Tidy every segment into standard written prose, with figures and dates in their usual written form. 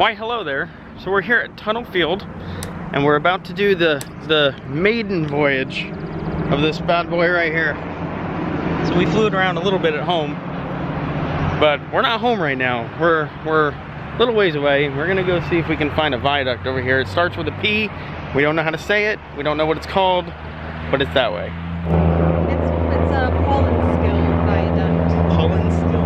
Why hello there. So we're here at Tunnel Field and we're about to do the maiden voyage of this bad boy right here. So we flew it around a little bit at home, but we're not home right now. We're a little ways away. We're gonna go see if we can find a viaduct over here. It starts with a P. We don't know how to say it. We don't know what it's called, but it's that way. It's a Paulinskill Viaduct. Paulinskill.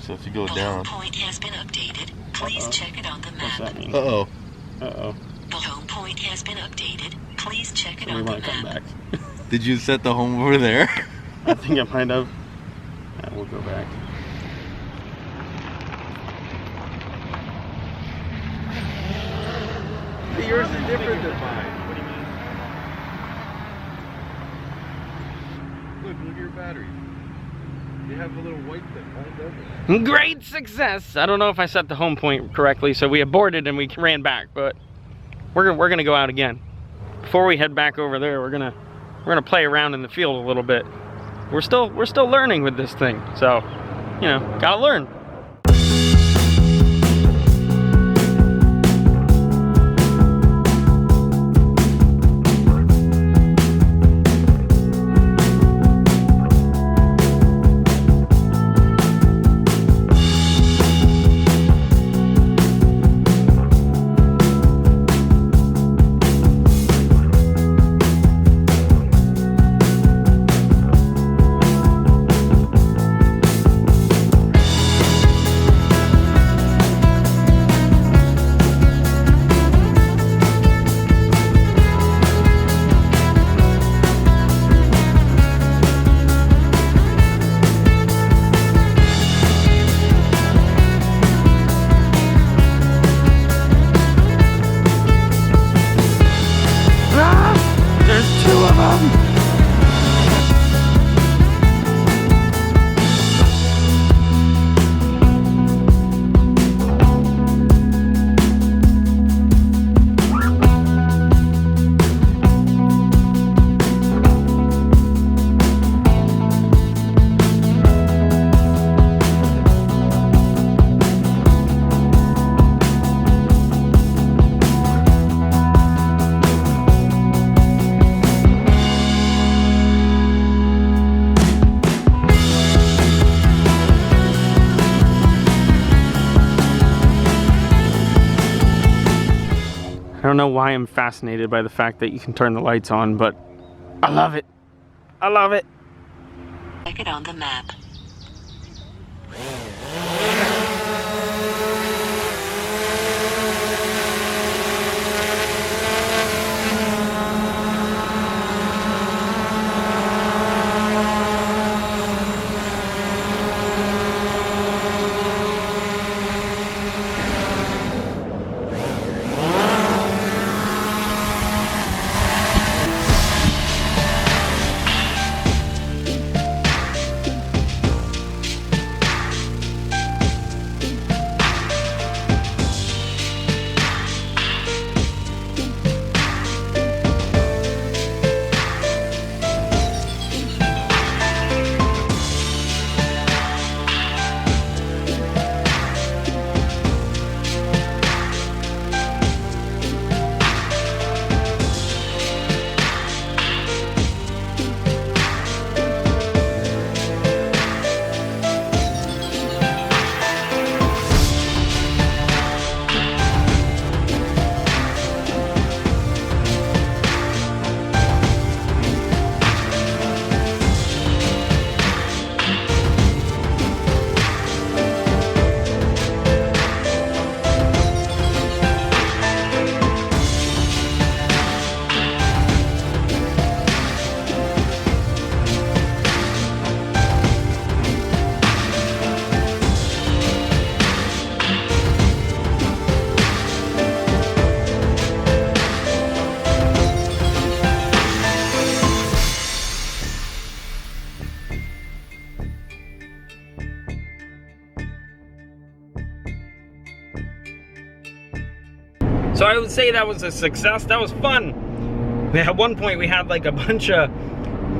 So if you go down. The home point has been updated. Please check it on the map. What's that mean? Uh-oh. Uh-oh. The home point has been updated. Please check it We on the might come map. back. Did you set the home over there? I think I might have. Yeah, we'll go back. Yours is different than mine. What do you mean? Look at your batteries. They have a little white thing. Mine doesn't. Great success! I don't know if I set the home point correctly, so we aborted and we ran back, but we're gonna go out again. Before we head back over there, we're gonna play around in the field a little bit. We're still learning with this thing, so you know, gotta learn. There's two of them! I don't know why I'm fascinated by the fact that you can turn the lights on, but I love it. I love it. Check it on the map. So I would say that was a success. That was fun. At one point we had like a bunch of,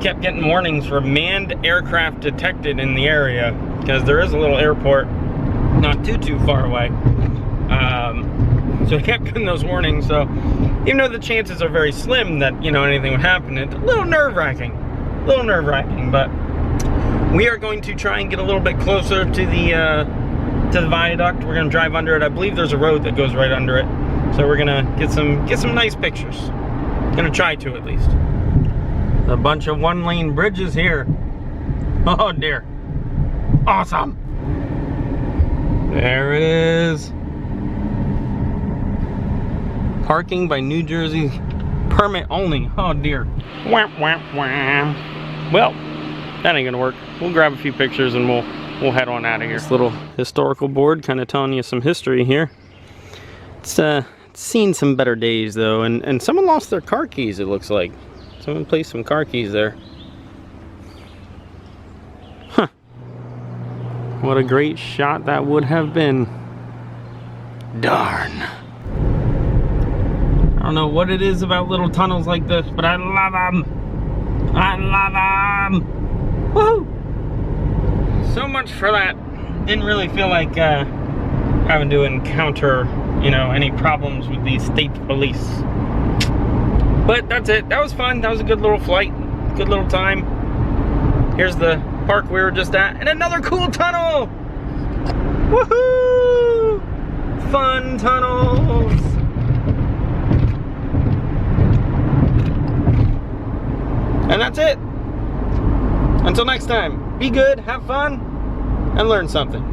kept getting warnings for manned aircraft detected in the area, because there is a little airport not too far away. So we kept getting those warnings. So even though the chances are very slim that, you know, anything would happen, it's a little nerve-wracking. But we are going to try and get a little bit closer to the viaduct. We're gonna drive under it. I believe there's a road that goes right under it. So we're gonna get some nice pictures. Gonna try to, at least. A bunch of one-lane bridges here. Oh dear. Awesome. There it is. Parking by New Jersey, permit only. Oh dear. Wham, wham, wham. Well, that ain't gonna work. We'll grab a few pictures and we'll head on out of here. This little historical board kind of telling you some history here. It's seen some better days though, and someone lost their car keys, it looks like. Someone placed some car keys there. Huh. What a great shot that would have been. Darn. I don't know what it is about little tunnels like this, but I love them. I love them. Woohoo! So much for that. Didn't really feel like having to encounter, you know, any problems with the state police. But that's it. That was fun. That was a good little flight. Good little time. Here's the park we were just at. And another cool tunnel! Woohoo! Fun tunnels! And that's it. Until next time, be good, have fun, and learn something.